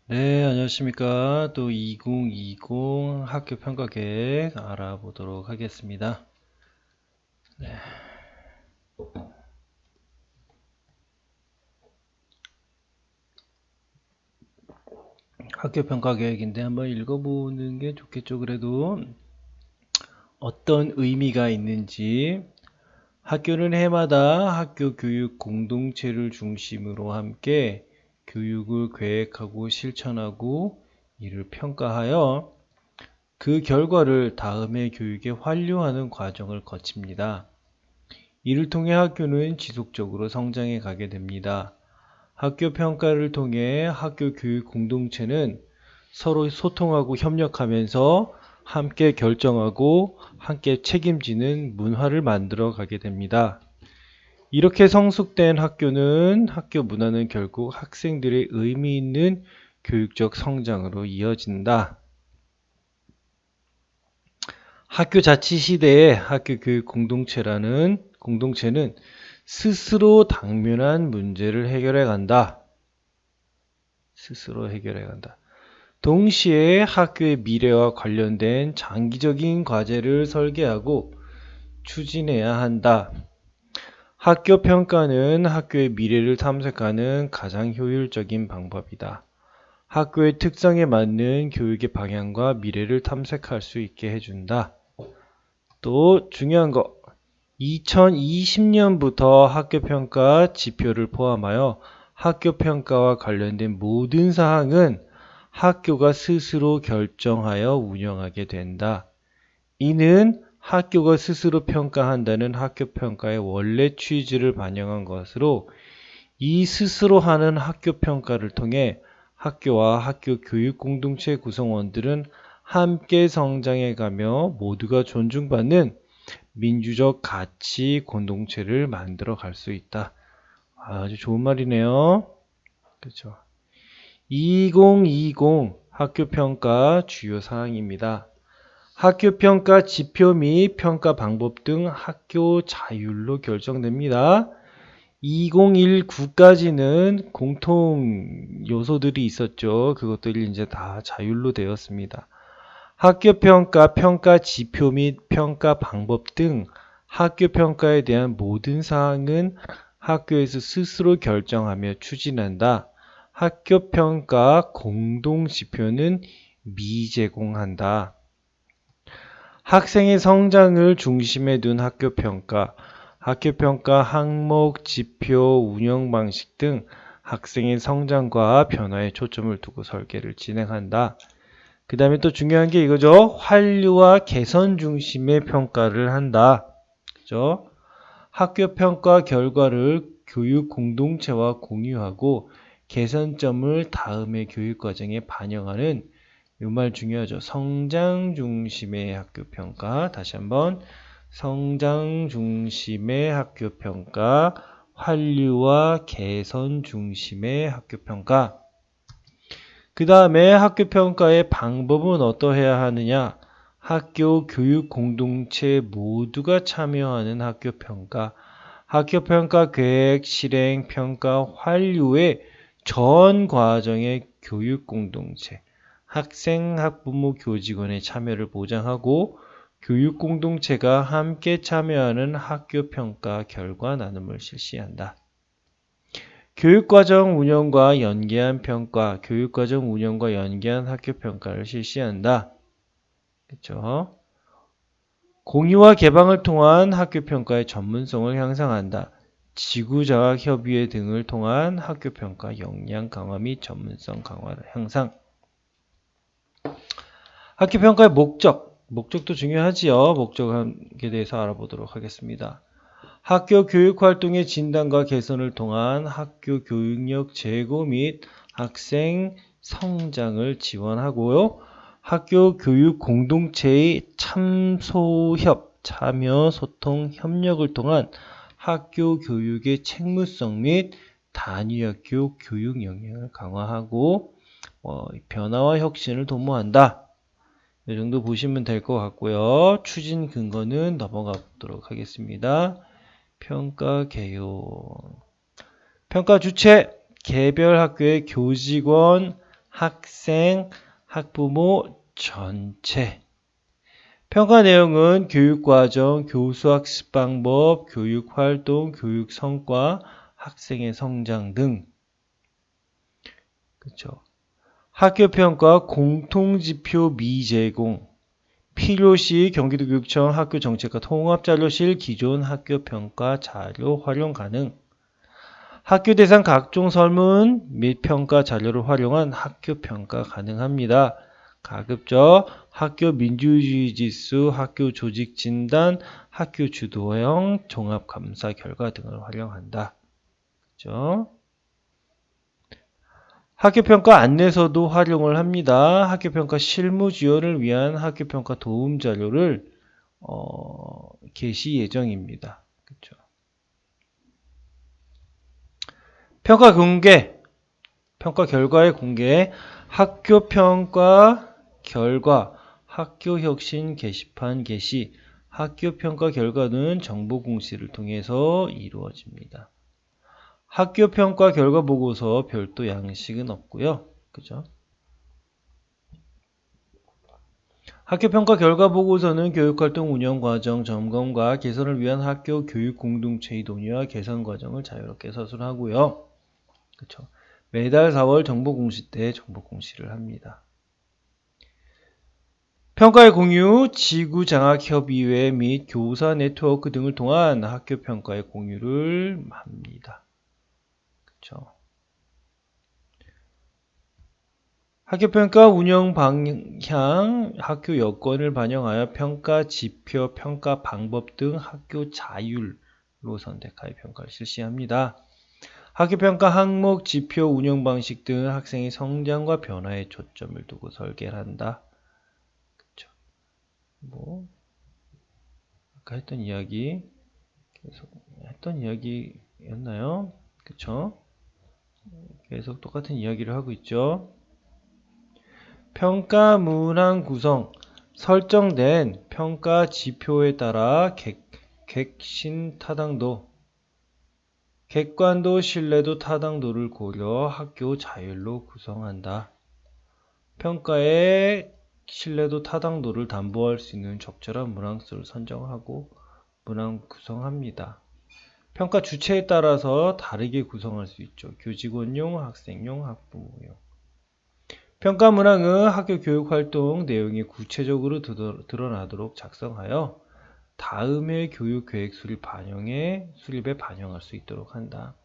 네, 안녕하십니까. 또 2020 학교 평가 계획 알아보도록 하겠습니다. 네, 학교 평가 계획인데 한번 읽어보는 게 좋겠죠. 그래도 어떤 의미가 있는지 학교는 해마다 학교 교육 공동체를 중심으로 함께 교육을 계획하고 실천하고 이를 평가하여 그 결과를 다음의 교육에 환류하는 과정을 거칩니다. 이를 통해 학교는 지속적으로 성장해 가게 됩니다. 학교 평가를 통해 학교 교육 공동체는 서로 소통하고 협력하면서 함께 결정하고 함께 책임지는 문화를 만들어 가게 됩니다. 이렇게 성숙된 학교 문화는 결국 학생들의 의미 있는 교육적 성장으로 이어진다. 학교 자치 시대의 학교 교육 공동체는 스스로 당면한 문제를 해결해 간다. 스스로 해결해 간다. 동시에 학교의 미래와 관련된 장기적인 과제를 설계하고 추진해야 한다. 학교 평가는 학교의 미래를 탐색하는 가장 효율적인 방법이다. 학교의 특성에 맞는 교육의 방향과 미래를 탐색할 수 있게 해준다. 또 중요한 거, 2020년부터 학교평가 지표를 포함하여 학교평가와 관련된 모든 사항은 학교가 스스로 결정하여 운영하게 된다. 이는 학교가 스스로 평가한다는 학교평가의 원래 취지를 반영한 것으로 이 스스로 하는 학교평가를 통해 학교와 학교 교육공동체 구성원들은 함께 성장해가며 모두가 존중받는 민주적 가치 공동체를 만들어 갈 수 있다. 아주 좋은 말이네요. 그렇죠. 2020 학교평가 주요 사항입니다. 학교평가 지표 및 평가 방법 등 학교 자율로 결정됩니다. 2019까지는 공통 요소들이 있었죠. 그것들이 이제 다 자율로 되었습니다. 학교평가, 평가 지표 및 평가 방법 등 학교평가에 대한 모든 사항은 학교에서 스스로 결정하며 추진한다. 학교평가 공동지표는 미제공한다. 학생의 성장을 중심에 둔 학교평가, 학교평가 항목, 지표, 운영 방식 등 학생의 성장과 변화에 초점을 두고 설계를 진행한다. 그 다음에 또 중요한 게 이거죠. 환류와 개선 중심의 평가를 한다. 그죠? 학교 평가 결과를 교육 공동체와 공유하고 개선점을 다음의 교육 과정에 반영하는 이 말 중요하죠. 성장 중심의 학교 평가. 다시 한번 성장 중심의 학교 평가, 환류와 개선 중심의 학교 평가. 그 다음에 학교 평가의 방법은 어떠해야 하느냐? 학교 교육 공동체 모두가 참여하는 학교 평가, 학교 평가 계획, 실행, 평가, 환류의 전 과정의 교육 공동체, 학생, 학부모, 교직원의 참여를 보장하고 교육 공동체가 함께 참여하는 학교 평가 결과 나눔을 실시한다. 교육과정 운영과 연계한 평가, 교육과정 운영과 연계한 학교 평가를 실시한다. 그렇죠? 공유와 개방을 통한 학교 평가의 전문성을 향상한다. 지구자학 협의회 등을 통한 학교 평가 역량 강화 및 전문성 강화를 향상. 학교 평가의 목적도 중요하지요. 목적에 대해서 알아보도록 하겠습니다. 학교 교육활동의 진단과 개선을 통한 학교 교육력 제고 및 학생 성장을 지원하고요. 학교 교육 공동체의 참여, 소통, 협력을 통한 학교 교육의 책무성 및 단위학교 교육 역량을 강화하고 변화와 혁신을 도모한다. 이 정도 보시면 될 것 같고요. 추진 근거는 넘어가 보도록 하겠습니다. 평가 개요. 평가 주체 개별 학교의 교직원, 학생, 학부모 전체. 평가 내용은 교육과정, 교수학습 방법, 교육활동, 교육성과, 학생의 성장 등. 그렇죠. 학교평가 공통지표 미제공. 필요시 경기도교육청 학교정책과 통합자료실 기존 학교평가 자료 활용 가능. 학교 대상 각종 설문 및 평가 자료를 활용한 학교평가 가능합니다. 가급적 학교 민주주의지수, 학교 조직진단, 학교 주도형 종합감사 결과 등을 활용한다. 그렇죠? 학교평가 안내서도 활용을 합니다. 학교평가 실무 지원을 위한 학교평가 도움 자료를 게시 예정입니다. 그렇죠? 평가 공개, 평가 결과의 공개, 학교평가 결과, 학교혁신 게시판 게시, 학교평가 결과는 정보 공시를 통해서 이루어집니다. 학교평가 결과 보고서 별도 양식은 없고요. 그죠? 학교평가 결과 보고서는 교육활동 운영 과정 점검과 개선을 위한 학교 교육 공동체의 논의와 개선 과정을 자유롭게 서술하고요. 그렇죠? 매달 4월 정보 공시 때 정보 공시를 합니다. 평가의 공유, 지구장학협의회 및 교사 네트워크 등을 통한 학교평가의 공유를 합니다. 그렇죠? 학교평가 운영 방향, 학교 여건을 반영하여 평가 지표, 평가 방법 등 학교 자율로 선택하여 평가를 실시합니다. 학교평가 항목, 지표, 운영 방식 등 학생의 성장과 변화에 초점을 두고 설계를 한다. 그쵸? 아까 했던 이야기, 계속 했던 이야기였나요? 그쵸? 계속 똑같은 이야기를 하고 있죠. 평가 문항 구성, 설정된 평가 지표에 따라 객신 타당도, 객관도, 신뢰도, 타당도를 고려 학교 자율로 구성한다. 평가의 신뢰도, 타당도를 담보할 수 있는 적절한 문항수를 선정하고 문항 구성합니다. 평가 주체에 따라서 다르게 구성할 수 있죠. 교직원용, 학생용, 학부모용. 평가 문항은 학교 교육활동 내용이 구체적으로 드러나도록 작성하여 다음의 교육계획 수립에 반영할 수 있도록 한다.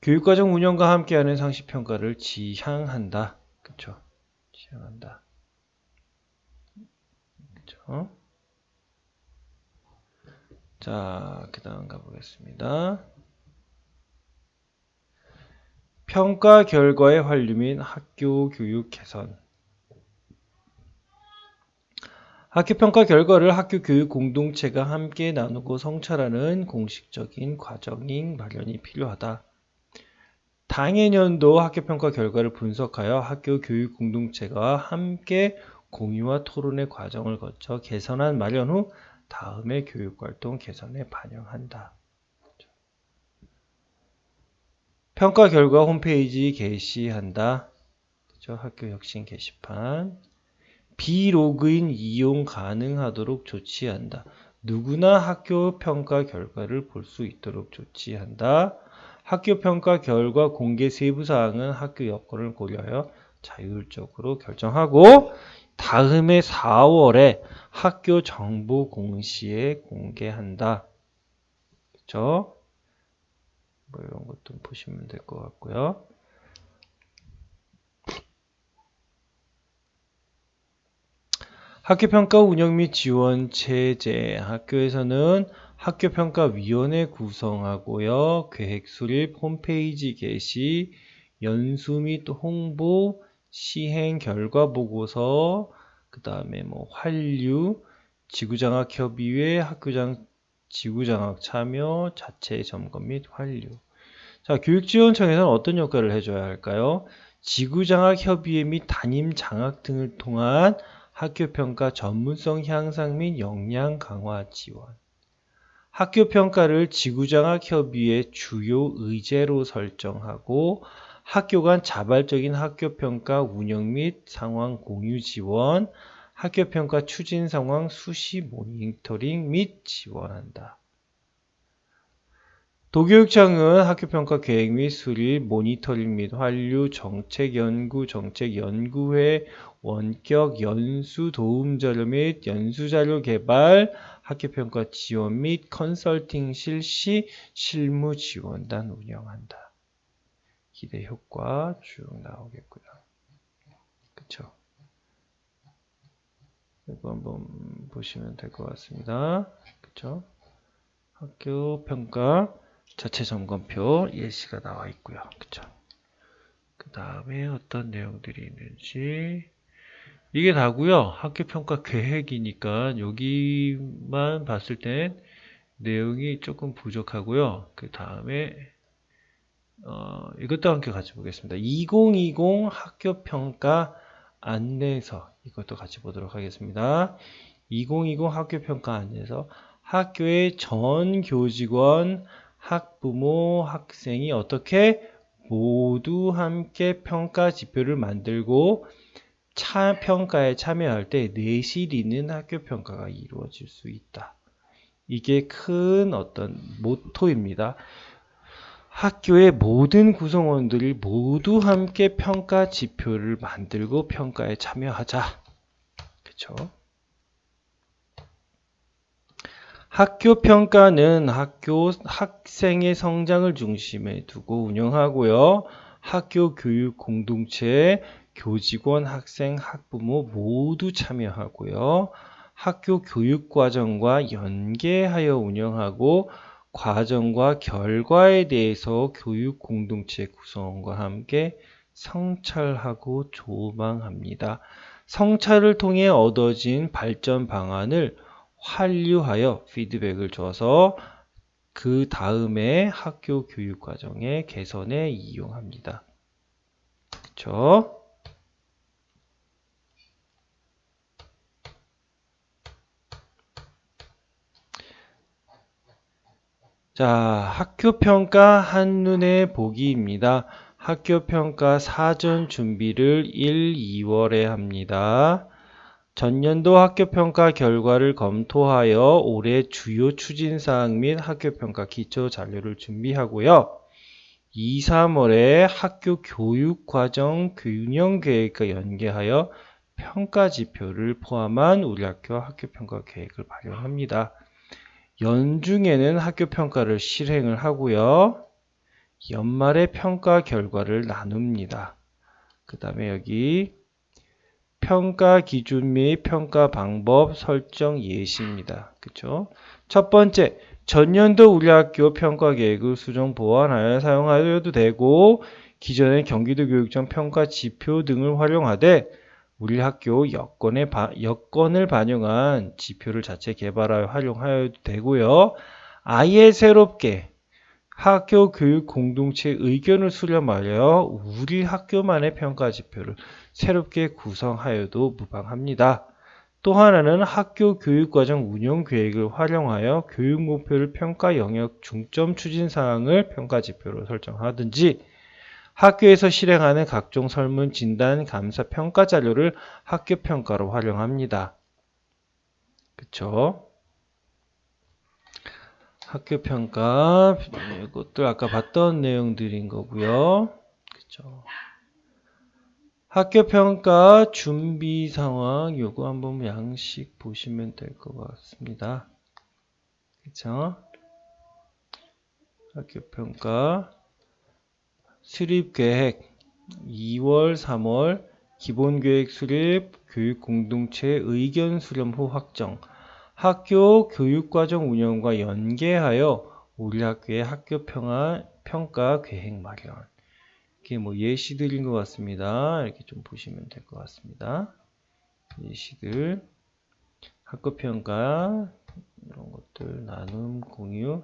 교육과정 운영과 함께하는 상시평가를 지향한다. 그쵸? 지향한다. 그쵸? 자, 그 다음 가보겠습니다. 평가 결과의 환류 및 학교 교육 개선. 학교평가 결과를 학교 교육 공동체가 함께 나누고 성찰하는 공식적인 과정인 마련이 필요하다. 당해년도 학교평가 결과를 분석하여 학교 교육 공동체가 함께 공유와 토론의 과정을 거쳐 개선안 마련 후 다음의 교육활동 개선에 반영한다. 평가 결과 홈페이지 게시한다. 그렇죠? 학교 혁신 게시판. 비로그인 이용 가능하도록 조치한다. 누구나 학교 평가 결과를 볼 수 있도록 조치한다. 학교 평가 결과 공개 세부 사항은 학교 여건을 고려하여 자율적으로 결정하고 다음해 4월에 학교 정보 공시에 공개한다. 그렇죠? 뭐 이런 것도 보시면 될 것 같고요. 학교평가 운영 및 지원 체제. 학교에서는 학교평가위원회 구성하고요. 계획 수립, 홈페이지 게시, 연수 및 홍보, 시행 결과 보고서, 그 다음에 환류, 지구장학협의회, 학교장 지구장학 참여, 자체 점검 및 환류. 자, 교육지원청에서는 어떤 역할을 해줘야 할까요? 지구장학협의회 및 담임장학 등을 통한 학교평가 전문성 향상 및 역량 강화 지원. 학교평가를 지구장학협의회 주요 의제로 설정하고 학교 간 자발적인 학교평가 운영 및 상황 공유 지원, 학교평가 추진 상황 수시 모니터링 및 지원한다. 도교육청은 학교평가 계획 및 수립, 모니터링 및 환류, 정책연구, 정책연구회, 원격 연수 도움자료 및 연수자료 개발, 학교평가 지원 및 컨설팅 실시, 실무 지원단 운영한다. 기대 효과 쭉 나오겠고요. 그쵸? 이거 한번 보시면 될 것 같습니다. 그쵸? 학교평가 자체 점검표 예시가 나와 있고요. 그쵸? 그 다음에 어떤 내용들이 있는지 이게 다고요. 학교평가 계획이니까 여기만 봤을 땐 내용이 조금 부족하고요. 그 다음에 이것도 함께 같이 보겠습니다. 2020 학교평가 안내서 이것도 같이 보도록 하겠습니다. 2020 학교평가 안내서 학교의 전 교직원, 학부모, 학생이 어떻게 모두 함께 평가 지표를 만들고 평가에 참여할 때 내실 있는 학교평가가 이루어질 수 있다. 이게 큰 어떤 모토입니다. 학교의 모든 구성원들이 모두 함께 평가 지표를 만들고 평가에 참여하자. 그쵸? 학교 평가는 학생의 성장을 중심에 두고 운영하고요. 학교 교육 공동체에 교직원, 학생, 학부모 모두 참여하고요. 학교 교육 과정과 연계하여 운영하고 과정과 결과에 대해서 교육 공동체 구성원과 함께 성찰하고 조망합니다. 성찰을 통해 얻어진 발전 방안을 환류하여 피드백을 줘서 그 다음에 학교 교육 과정의 개선에 이용합니다. 그쵸? 자, 학교평가 한눈에 보기입니다. 학교평가 사전 준비를 1, 2월에 합니다. 전년도 학교평가 결과를 검토하여 올해 주요 추진사항 및 학교평가 기초 자료를 준비하고요. 2, 3월에 학교 교육과정 균형계획과 연계하여 평가지표를 포함한 우리 학교 학교평가 계획을 발표합니다. 연중에는 학교평가를 실행을 하고요. 연말에 평가 결과를 나눕니다. 그 다음에 여기 평가 기준 및 평가 방법 설정 예시입니다. 그쵸? 첫 번째, 전년도 우리 학교 평가 계획을 수정 보완하여 사용하여도 되고 기존의 경기도 교육청 평가 지표 등을 활용하되 우리 학교 여건을 반영한 지표를 자체 개발하여 활용하여도 되고요. 아예 새롭게 학교 교육 공동체 의견을 수렴하여 우리 학교만의 평가 지표를 새롭게 구성하여도 무방합니다. 또 하나는 학교 교육과정 운영 계획을 활용하여 교육 목표를 평가 영역 중점 추진 사항을 평가 지표로 설정하든지 학교에서 실행하는 각종 설문, 진단, 감사, 평가 자료를 학교 평가로 활용합니다. 그쵸? 학교 평가, 이것도 아까 봤던 내용들인 거고요. 그쵸? 학교 평가 준비 상황, 요거 한번 양식 보시면 될 것 같습니다. 그쵸? 학교 평가. 수립계획 2월, 3월 기본계획 수립, 교육공동체 의견 수렴 후 확정, 학교 교육과정 운영과 연계하여 우리 학교의 학교 평가 계획 마련. 이게 뭐 예시들인 것 같습니다. 이렇게 좀 보시면 될 것 같습니다. 예시들, 학교 평가 이런 것들 나눔 공유.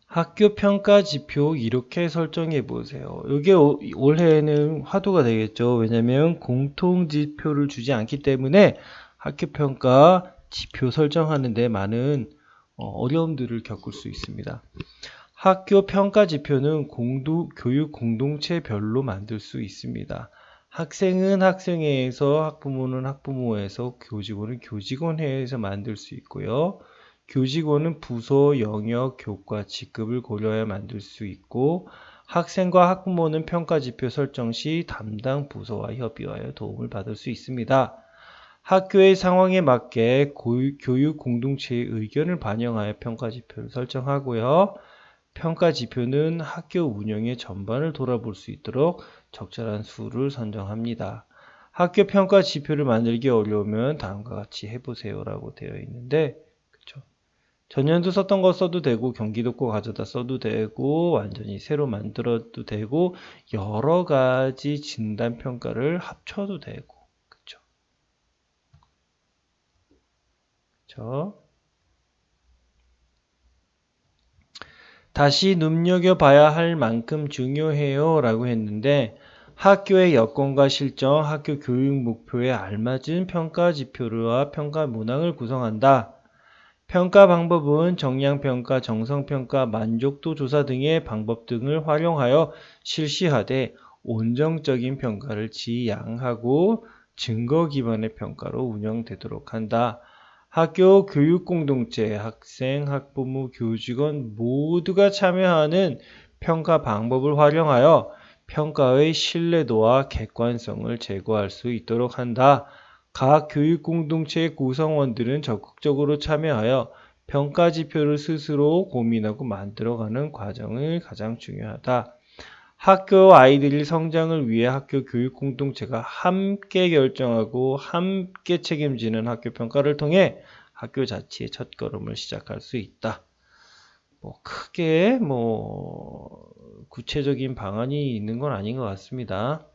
학교 평가 지표 이렇게 설정해 보세요. 이게 올해는 화두가 되겠죠. 왜냐면 공통 지표를 주지 않기 때문에 학교 평가 지표 설정하는데 많은 어려움들을 겪을 수 있습니다. 학교 평가 지표는 교육 공동체별로 만들 수 있습니다. 학생은 학생회에서, 학부모는 학부모회에서, 교직원은 교직원회에서 만들 수 있고요. 교직원은 부서, 영역, 교과, 직급을 고려하여 만들 수 있고, 학생과 학부모는 평가 지표 설정 시 담당 부서와 협의하여 도움을 받을 수 있습니다. 학교의 상황에 맞게 교육 공동체의 의견을 반영하여 평가 지표를 설정하고요. 평가 지표는 학교 운영의 전반을 돌아볼 수 있도록 적절한 수를 선정합니다. 학교 평가 지표를 만들기 어려우면 다음과 같이 해보세요 라고 되어 있는데, 그쵸? 전년도 썼던 거 써도 되고, 경기도 거 가져다 써도 되고, 완전히 새로 만들어도 되고, 여러 가지 진단 평가를 합쳐도 되고, 그쵸? 그쵸? 다시 눈여겨봐야 할 만큼 중요해요 라고 했는데, 학교의 여건과 실정, 학교 교육 목표에 알맞은 평가 지표와 평가 문항을 구성한다. 평가 방법은 정량평가, 정성평가, 만족도 조사 등의 방법 등을 활용하여 실시하되 온정적인 평가를 지향하고 증거 기반의 평가로 운영되도록 한다. 학교 교육공동체, 학생, 학부모, 교직원 모두가 참여하는 평가 방법을 활용하여 평가의 신뢰도와 객관성을 제고할 수 있도록 한다. 각 교육공동체의 구성원들은 적극적으로 참여하여 평가 지표를 스스로 고민하고 만들어가는 과정이 가장 중요하다. 학교 아이들의 성장을 위해 학교 교육공동체가 함께 결정하고 함께 책임지는 학교 평가를 통해 학교 자치의 첫걸음을 시작할 수 있다. 크게 구체적인 방안이 있는 건 아닌 것 같습니다.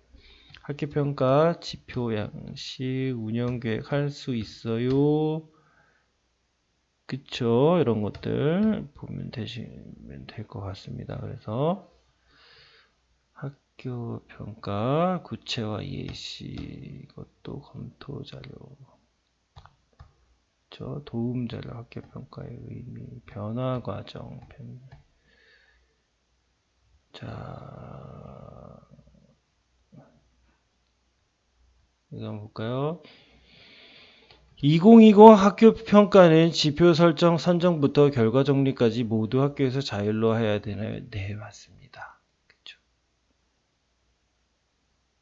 학교평가, 지표 양식, 운영계획 할 수 있어요. 그쵸? 이런 것들 보면 될 것 같습니다. 그래서 학교평가, 구체화 예시, 이것도 검토 자료. 도움 자료, 학교평가의 의미, 변화 과정. 자, 이거 한번 볼까요? 2020 학교 평가는 지표 설정, 선정부터 결과 정리까지 모두 학교에서 자율로 해야 되나요? 네, 맞습니다. 그쵸.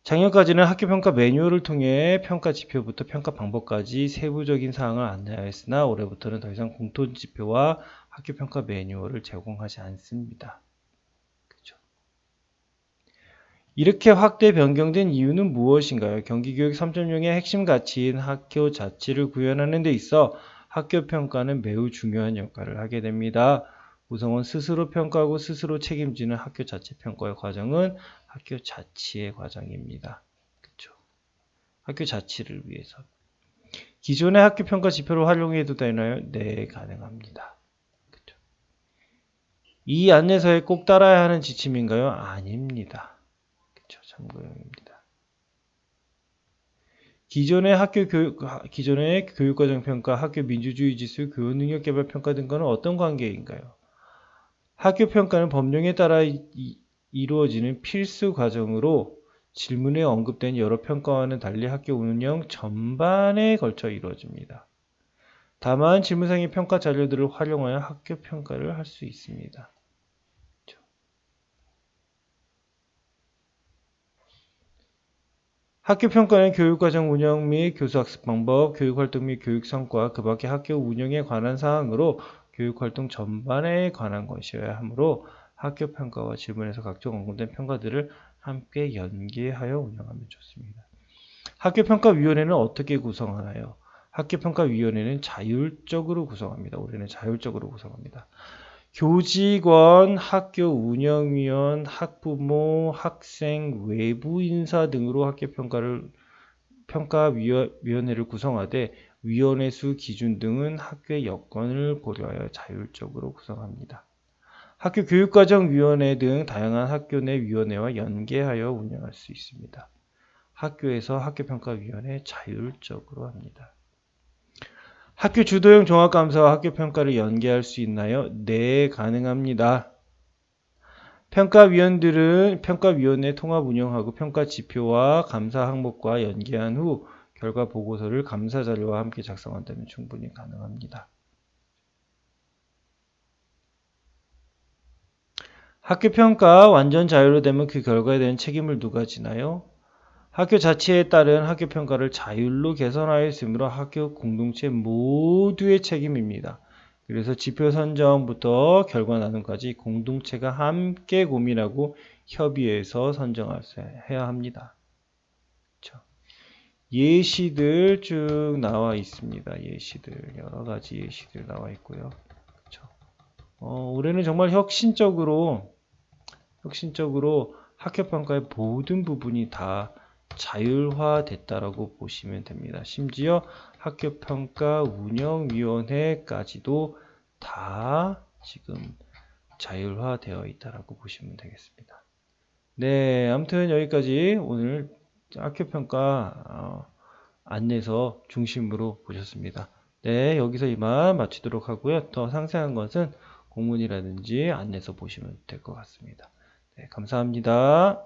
작년까지는 학교 평가 매뉴얼을 통해 평가 지표부터 평가 방법까지 세부적인 사항을 안내하였으나 올해부터는 더 이상 공통 지표와 학교 평가 매뉴얼을 제공하지 않습니다. 그쵸. 이렇게 확대 변경된 이유는 무엇인가요? 경기교육 3.0의 핵심 가치인 학교 자치를 구현하는 데 있어 학교 평가는 매우 중요한 역할을 하게 됩니다. 구성원 스스로 평가하고 스스로 책임지는 학교 자치 평가의 과정은 학교 자치의 과정입니다. 그쵸? 학교 자치를 위해서. 기존의 학교 평가 지표를 활용해도 되나요? 네, 가능합니다. 그쵸? 이 안내서에 꼭 따라야 하는 지침인가요? 아닙니다. 참고용입니다. 기존의 교육과정 평가, 학교 민주주의 지수, 교원 능력 개발 평가 등과는 어떤 관계인가요? 학교 평가는 법령에 따라 이루어지는 필수 과정으로 질문에 언급된 여러 평가와는 달리 학교 운영 전반에 걸쳐 이루어집니다. 다만 질문상의 평가 자료들을 활용하여 학교 평가를 할 수 있습니다. 학교 평가는 교육과정 운영 및 교수학습 방법, 교육활동 및 교육성과, 그 밖에 학교 운영에 관한 사항으로 교육활동 전반에 관한 것이어야 하므로 학교 평가와 질문에서 각종 언급된 평가들을 함께 연계하여 운영하면 좋습니다. 학교평가위원회는 어떻게 구성하나요? 학교평가위원회는 자율적으로 구성합니다. 올해는 자율적으로 구성합니다. 교직원, 학교 운영위원, 학부모, 학생, 외부 인사 등으로 학교평가위원회를 구성하되 위원회 수 기준 등은 학교의 여건을 고려하여 자율적으로 구성합니다. 학교 교육과정위원회 등 다양한 학교 내 위원회와 연계하여 운영할 수 있습니다. 학교에서 학교평가위원회 자율적으로 합니다. 학교 주도형 종합감사와 학교 평가를 연계할 수 있나요? 네, 가능합니다. 평가위원회 통합 운영하고 평가 지표와 감사 항목과 연계한 후 결과 보고서를 감사 자료와 함께 작성한다면 충분히 가능합니다. 학교 평가 완전 자유로 되면 그 결과에 대한 책임을 누가 지나요? 학교 자치에 따른 학교 평가를 자율로 개선하였으므로 학교 공동체 모두의 책임입니다. 그래서 지표 선정부터 결과 나눔까지 공동체가 함께 고민하고 협의해서 선정해야 합니다. 그렇죠? 예시들 쭉 나와 있습니다. 예시들 여러 가지 예시들 나와 있고요. 그렇죠? 올해는 정말 혁신적으로 학교 평가의 모든 부분이 다 자율화됐다라고 보시면 됩니다. 심지어 학교평가 운영위원회까지도 다 지금 자율화되어 있다라고 보시면 되겠습니다. 네, 아무튼 여기까지 오늘 학교평가 안내서 중심으로 보셨습니다. 네, 여기서 이만 마치도록 하고요. 더 상세한 것은 공문이라든지 안내서 보시면 될 것 같습니다. 네, 감사합니다.